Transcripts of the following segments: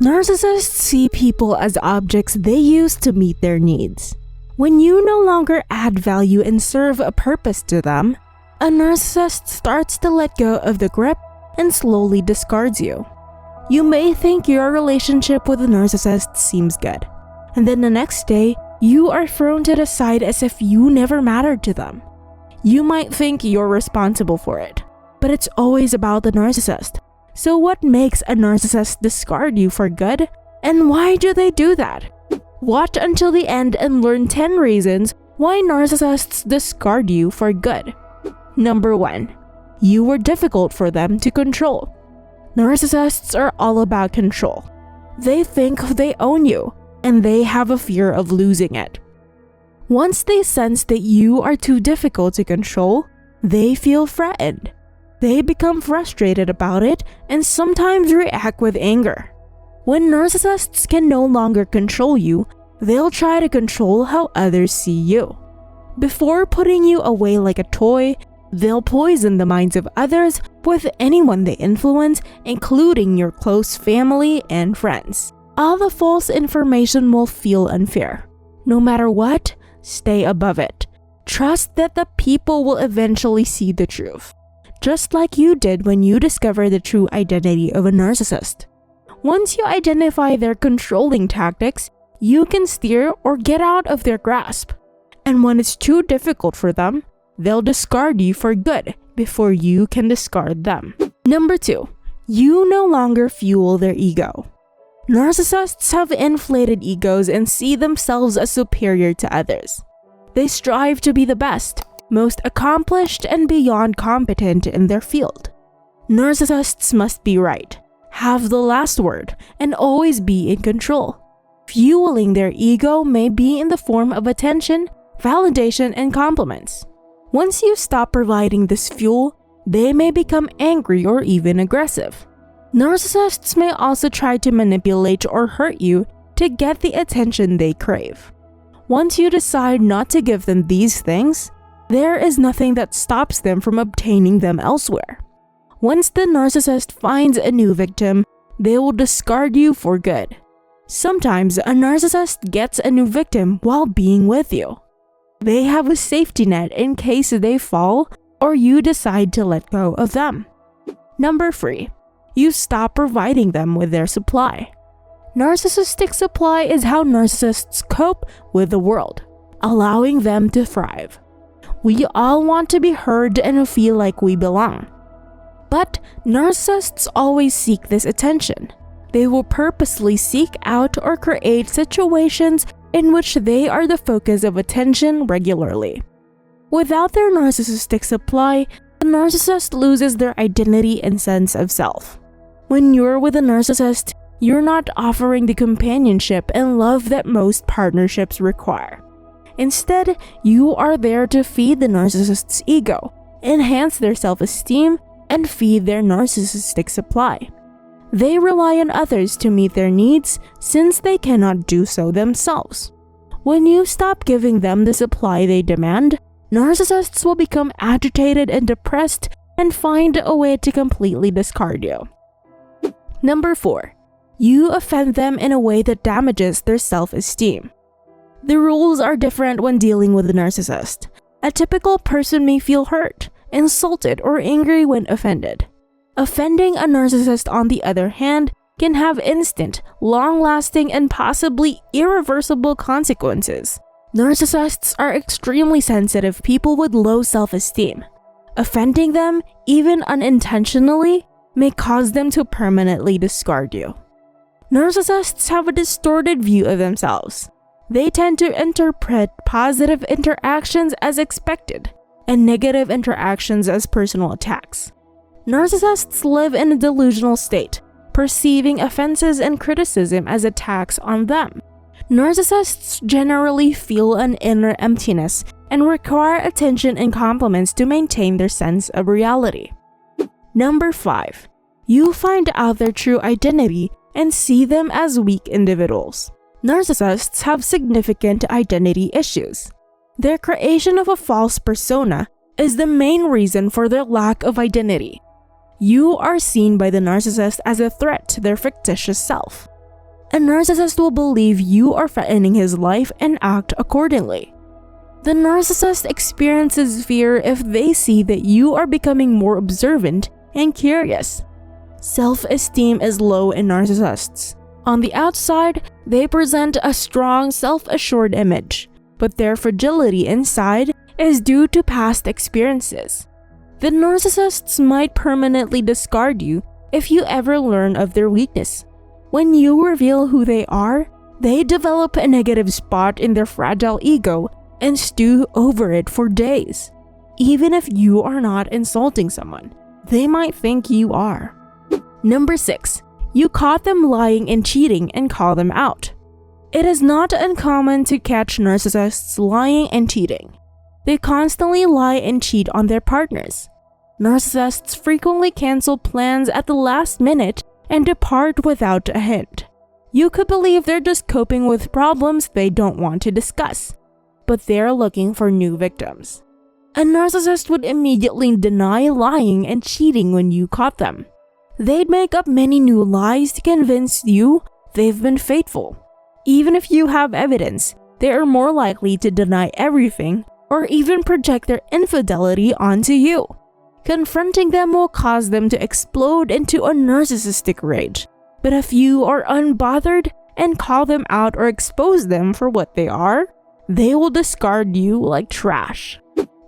Narcissists see people as objects they use to meet their needs. When you no longer add value and serve a purpose to them, a narcissist starts to let go of the grip and slowly discards you. You may think your relationship with a narcissist seems good, and then the next day, you are thrown to the side as if you never mattered to them. You might think you're responsible for it, but it's always about the narcissist. So what makes a narcissist discard you for good? And why do they do that? Watch until the end and learn 10 reasons why narcissists discard you for good. Number 1. You were difficult for them to control. Narcissists are all about control. They think they own you, and they have a fear of losing it. Once they sense that you are too difficult to control, they feel threatened. They become frustrated about it and sometimes react with anger. When narcissists can no longer control you, they'll try to control how others see you. Before putting you away like a toy, they'll poison the minds of others with anyone they influence, including your close family and friends. All the false information will feel unfair. No matter what, stay above it. Trust that the people will eventually see the truth, just like you did when you discovered the true identity of a narcissist. Once you identify their controlling tactics, you can steer or get out of their grasp. And when it's too difficult for them, they'll discard you for good before you can discard them. Number 2. You no longer fuel their ego. Narcissists have inflated egos and see themselves as superior to others. They strive to be the best, most accomplished, and beyond competent in their field. Narcissists must be right, have the last word, and always be in control. Fueling their ego may be in the form of attention, validation, and compliments. Once you stop providing this fuel, they may become angry or even aggressive. Narcissists may also try to manipulate or hurt you to get the attention they crave. Once you decide not to give them these things, there is nothing that stops them from obtaining them elsewhere. Once the narcissist finds a new victim, they will discard you for good. Sometimes a narcissist gets a new victim while being with you. They have a safety net in case they fall or you decide to let go of them. Number 3. You stop providing them with their supply. Narcissistic supply is how narcissists cope with the world, allowing them to thrive. We all want to be heard and feel like we belong. But narcissists always seek this attention. They will purposely seek out or create situations in which they are the focus of attention regularly. Without their narcissistic supply, the narcissist loses their identity and sense of self. When you're with a narcissist, you're not offering the companionship and love that most partnerships require. Instead, you are there to feed the narcissist's ego, enhance their self-esteem, and feed their narcissistic supply. They rely on others to meet their needs since they cannot do so themselves. When you stop giving them the supply they demand, narcissists will become agitated and depressed and find a way to completely discard you. Number 4. You offend them in a way that damages their self-esteem. The rules are different when dealing with a narcissist. A typical person may feel hurt, insulted, or angry when offended. Offending a narcissist, on the other hand, can have instant, long-lasting, and possibly irreversible consequences. Narcissists are extremely sensitive people with low self-esteem. Offending them, even unintentionally, may cause them to permanently discard you. Narcissists have a distorted view of themselves. They tend to interpret positive interactions as expected and negative interactions as personal attacks. Narcissists live in a delusional state, perceiving offenses and criticism as attacks on them. Narcissists generally feel an inner emptiness and require attention and compliments to maintain their sense of reality. Number 5. You find out their true identity and see them as weak individuals. Narcissists have significant identity issues. Their creation of a false persona is the main reason for their lack of identity. You are seen by the narcissist as a threat to their fictitious self. A narcissist will believe you are threatening his life and act accordingly. The narcissist experiences fear if they see that you are becoming more observant and curious. Self-esteem is low in narcissists. On the outside, they present a strong, self-assured image, but their fragility inside is due to past experiences. The narcissists might permanently discard you if you ever learn of their weakness. When you reveal who they are, they develop a negative spot in their fragile ego and stew over it for days. Even if you are not insulting someone, they might think you are. Number 6. You caught them lying and cheating and call them out. It is not uncommon to catch narcissists lying and cheating. They constantly lie and cheat on their partners. Narcissists frequently cancel plans at the last minute and depart without a hint. You could believe they're just coping with problems they don't want to discuss, but they're looking for new victims. A narcissist would immediately deny lying and cheating when you caught them. They'd make up many new lies to convince you they've been faithful. Even if you have evidence, they are more likely to deny everything or even project their infidelity onto you. Confronting them will cause them to explode into a narcissistic rage. But if you are unbothered and call them out or expose them for what they are, they will discard you like trash.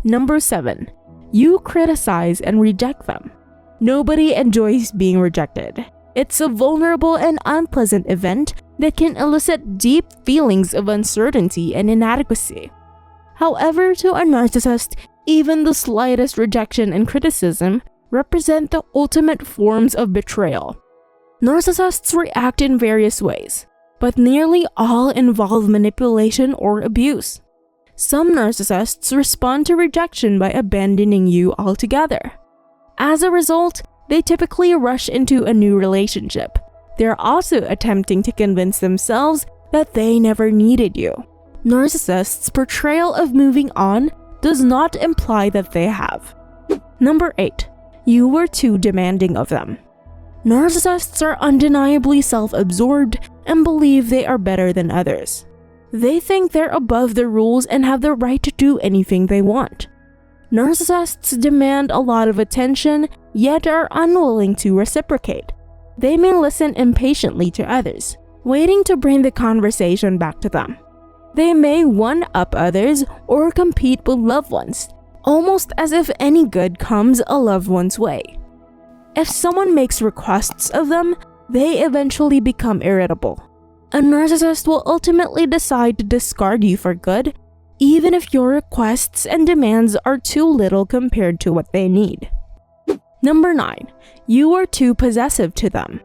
Number 7. You criticize and reject them. Nobody enjoys being rejected. It's a vulnerable and unpleasant event that can elicit deep feelings of uncertainty and inadequacy. However, to a narcissist, even the slightest rejection and criticism represent the ultimate forms of betrayal. Narcissists react in various ways, but nearly all involve manipulation or abuse. Some narcissists respond to rejection by abandoning you altogether. As a result, they typically rush into a new relationship. They're also attempting to convince themselves that they never needed you. Narcissists' portrayal of moving on does not imply that they have. Number 8. You were too demanding of them. Narcissists are undeniably self-absorbed and believe they are better than others. They think they're above the rules and have the right to do anything they want. Narcissists demand a lot of attention, yet are unwilling to reciprocate. They may listen impatiently to others, waiting to bring the conversation back to them. They may one-up others or compete with loved ones, almost as if any good comes a loved one's way. If someone makes requests of them, they eventually become irritable. A narcissist will ultimately decide to discard you for good, even if your requests and demands are too little compared to what they need. Number 9. You are too possessive to them.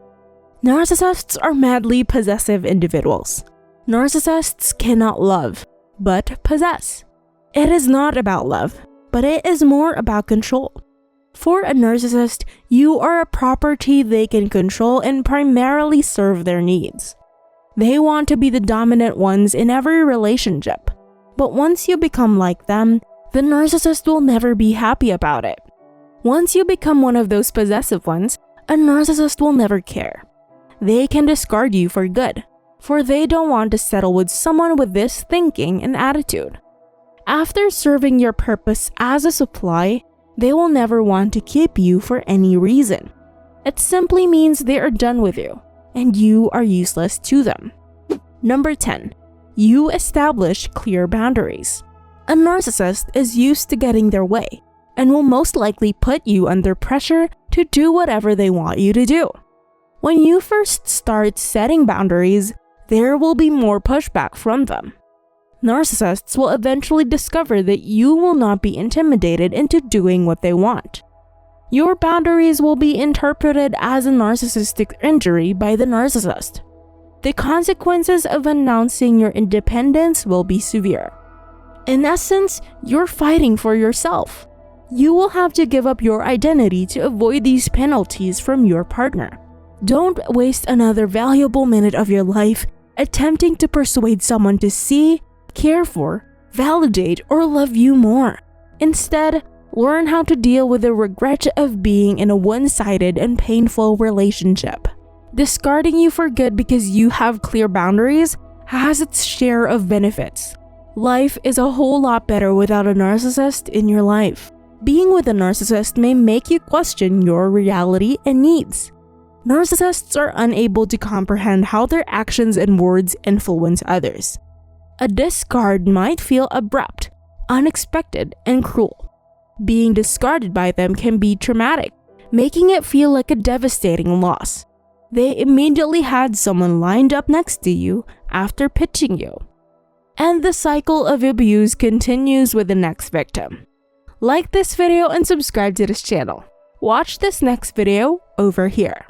Narcissists are madly possessive individuals. Narcissists cannot love, but possess. It is not about love, but it is more about control. For a narcissist, you are a property they can control and primarily serve their needs. They want to be the dominant ones in every relationship. But once you become like them, the narcissist will never be happy about it. Once you become one of those possessive ones, a narcissist will never care. They can discard you for good, for they don't want to settle with someone with this thinking and attitude. After serving your purpose as a supply, they will never want to keep you for any reason. It simply means they are done with you, and you are useless to them. Number 10. You establish clear boundaries. A narcissist is used to getting their way and will most likely put you under pressure to do whatever they want you to do. When you first start setting boundaries, there will be more pushback from them. Narcissists will eventually discover that you will not be intimidated into doing what they want. Your boundaries will be interpreted as a narcissistic injury by the narcissist. The consequences of announcing your independence will be severe. In essence, you're fighting for yourself. You will have to give up your identity to avoid these penalties from your partner. Don't waste another valuable minute of your life attempting to persuade someone to see, care for, validate, or love you more. Instead, learn how to deal with the regret of being in a one-sided and painful relationship. Discarding you for good because you have clear boundaries has its share of benefits. Life is a whole lot better without a narcissist in your life. Being with a narcissist may make you question your reality and needs. Narcissists are unable to comprehend how their actions and words influence others. A discard might feel abrupt, unexpected, and cruel. Being discarded by them can be traumatic, making it feel like a devastating loss. They immediately had someone lined up next to you after pitching you. And the cycle of abuse continues with the next victim. Like this video and subscribe to this channel. Watch this next video over here.